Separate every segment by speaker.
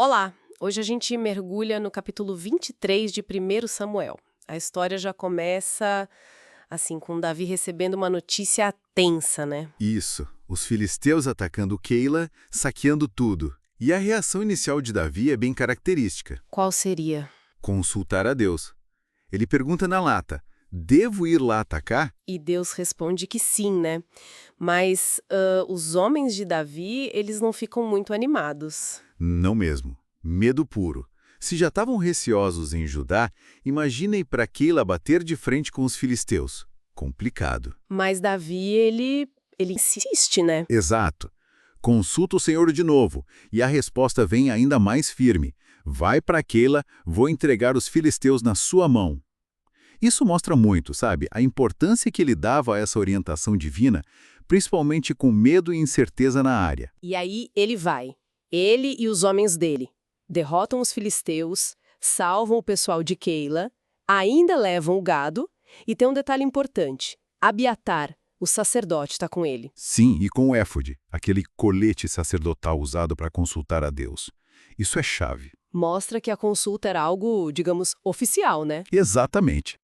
Speaker 1: Olá! Hoje a gente mergulha no capítulo 23 de 1 Samuel. A história já começa, assim, com Davi recebendo uma notícia tensa, né?
Speaker 2: Isso, os filisteus atacando Keila, saqueando tudo. E a reação inicial de Davi é bem característica:
Speaker 1: Qual seria?
Speaker 2: consultar a Deus. Ele pergunta na lata: devo ir lá atacar?
Speaker 1: E Deus responde que sim, né? Mas os homens de Davi, eles não ficam muito animados.
Speaker 2: Não mesmo. Medo puro. Se já estavam receosos em Judá, imaginem para Keila bater de frente com os filisteus. Complicado.
Speaker 1: Mas Davi, ele insiste, né?
Speaker 2: Exato. Consulta o Senhor de novo, e a resposta vem ainda mais firme. Vai para Keila, vou entregar os filisteus na sua mão. Isso mostra muito, sabe, a importância que ele dava a essa orientação divina, principalmente com medo e incerteza na área.
Speaker 1: E aí ele vai. Ele e os homens dele derrotam os filisteus, salvam o pessoal de Keila, ainda levam o gado, e tem um detalhe importante: Abiatar, o sacerdote, está com ele.
Speaker 2: Sim, e com o éfode, aquele colete sacerdotal usado para consultar a Deus. Isso é chave.
Speaker 1: Mostra que a consulta era algo, digamos, oficial, né?
Speaker 2: Exatamente.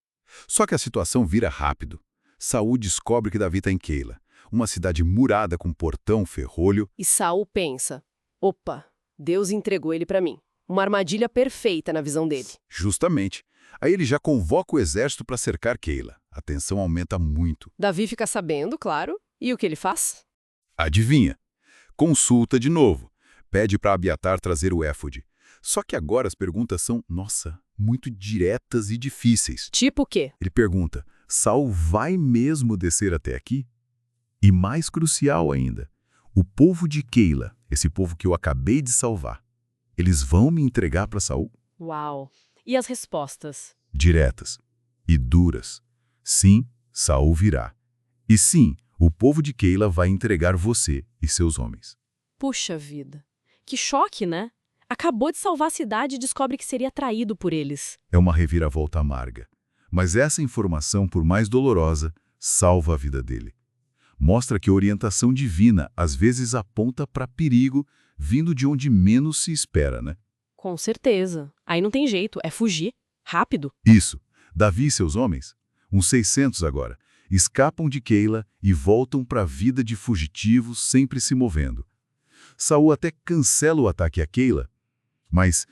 Speaker 2: Só que a situação vira rápido. Saul descobre que Davi está em Keila, uma cidade murada com portão, ferrolho.
Speaker 1: E Saul pensa: opa, Deus entregou ele para mim. Uma armadilha perfeita na visão dele.
Speaker 2: Justamente. Aí ele já convoca o exército para cercar Keila. A tensão aumenta muito.
Speaker 1: Davi fica sabendo, claro, e o que ele faz?
Speaker 2: Adivinha? Consulta de novo. Pede para Abiatar trazer o éfode. Só que agora as perguntas são, nossa, muito diretas e difíceis.
Speaker 1: Tipo o quê?
Speaker 2: Ele pergunta: Saul vai mesmo descer até aqui? E mais crucial ainda, o povo de Keila, esse povo que eu acabei de salvar, eles vão me entregar para Saul?
Speaker 1: Uau! E as respostas?
Speaker 2: Diretas e duras. Sim, Saul virá. E sim, o povo de Keila vai entregar você e seus homens.
Speaker 3: Puxa vida. Que choque, né? Acabou de salvar a cidade e descobre que seria traído por eles.
Speaker 2: É uma reviravolta amarga. Mas essa informação, por mais dolorosa, salva a vida dele. Mostra que a orientação divina às vezes aponta para perigo vindo de onde menos se espera, né?
Speaker 3: Com certeza. Aí não tem jeito, é fugir. Rápido.
Speaker 2: Isso. Davi e seus homens, uns 600 agora, escapam de Keila e voltam para a vida de fugitivos, sempre se movendo. Saul até cancela o ataque a Keila, mas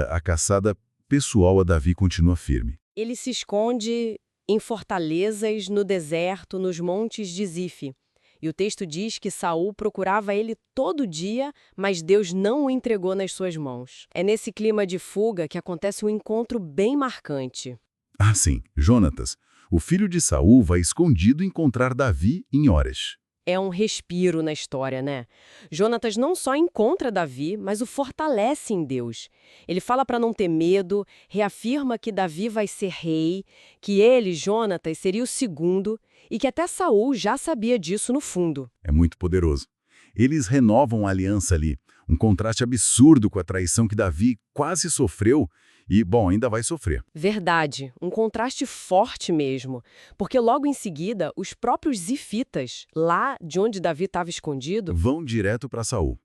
Speaker 2: a caçada pessoal a Davi continua firme.
Speaker 1: Ele se esconde em fortalezas, no deserto, nos montes de Zife. E o texto diz que Saul procurava ele todo dia, mas Deus não o entregou nas suas mãos. É nesse clima de fuga que acontece um encontro bem marcante.
Speaker 2: Ah, sim, Jonatas, o filho de Saul vai escondido encontrar Davi em Ores.
Speaker 1: É um respiro na história, né? Jonatas não só encontra Davi, mas o fortalece em Deus. Ele fala para não ter medo, reafirma que Davi vai ser rei, que ele, Jonatas, seria o segundo e que até Saul já sabia disso no fundo.
Speaker 2: É muito poderoso. Eles renovam a aliança ali, um contraste absurdo com a traição que Davi quase sofreu e, bom, ainda vai sofrer.
Speaker 1: Verdade, um contraste forte mesmo, porque logo em seguida, os próprios zifitas, lá de onde Davi estava escondido,
Speaker 2: Vão direto para Saul.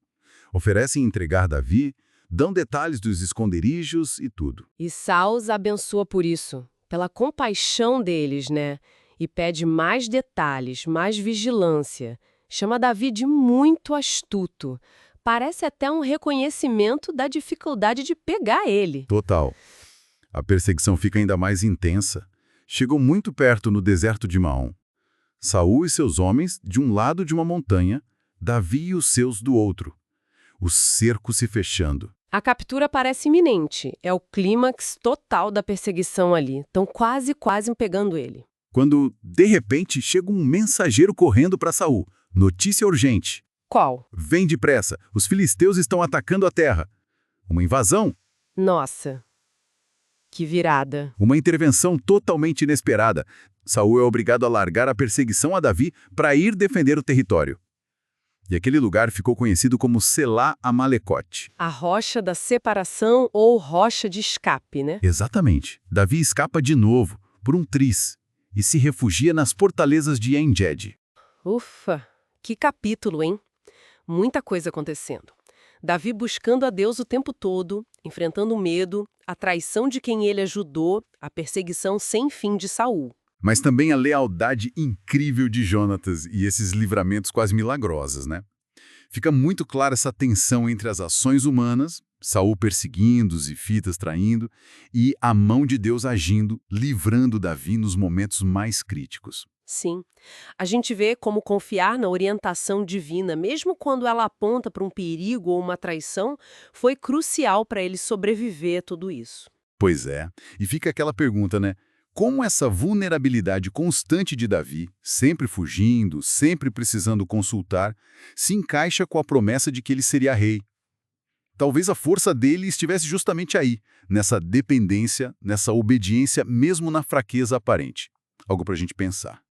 Speaker 2: Oferecem entregar Davi, dão detalhes dos esconderijos e tudo.
Speaker 1: e Saul os abençoa por isso, pela compaixão deles, né? E pede mais detalhes, mais vigilância. Chama Davi de muito astuto. Parece até um reconhecimento da dificuldade de pegar ele.
Speaker 2: Total. A perseguição fica ainda mais intensa. Chegam muito perto no deserto de Maom. Saul e seus homens de um lado de uma montanha, Davi e os seus do outro. O cerco se fechando.
Speaker 1: A captura parece iminente. É o clímax total da perseguição ali. Estão quase pegando ele.
Speaker 2: Quando, de repente, chega um mensageiro correndo para Saul. Notícia urgente.
Speaker 1: Qual?
Speaker 2: Vem depressa, os filisteus estão atacando a terra. Uma invasão?
Speaker 1: Nossa, que virada.
Speaker 2: Uma intervenção totalmente inesperada. Saul é obrigado a largar a perseguição a Davi para ir defender o território. E aquele lugar ficou conhecido como Selá Amalecote.
Speaker 1: A rocha da separação ou rocha de escape, né?
Speaker 2: Exatamente. Davi escapa de novo, por um triz, e se refugia nas fortalezas de En-Gedi.
Speaker 1: Ufa, que capítulo, hein? Muita coisa acontecendo. Davi buscando a Deus o tempo todo, enfrentando o medo, a traição de quem ele ajudou, a perseguição sem fim de Saul.
Speaker 2: Mas também a lealdade incrível de Jonatas e esses livramentos quase milagrosos, né? Fica muito clara essa tensão entre as ações humanas, Saul perseguindo, os Zifitas traindo, e a mão de Deus agindo, livrando Davi nos momentos mais críticos.
Speaker 1: Sim, a gente vê como confiar na orientação divina, mesmo quando ela aponta para um perigo ou uma traição, foi crucial para ele sobreviver a tudo isso.
Speaker 2: Pois é, e fica aquela pergunta, né? Como essa vulnerabilidade constante de Davi, sempre fugindo, sempre precisando consultar, se encaixa com a promessa de que ele seria rei? Talvez a força dele estivesse justamente aí, nessa dependência, nessa obediência, mesmo na fraqueza aparente. Algo para a gente pensar.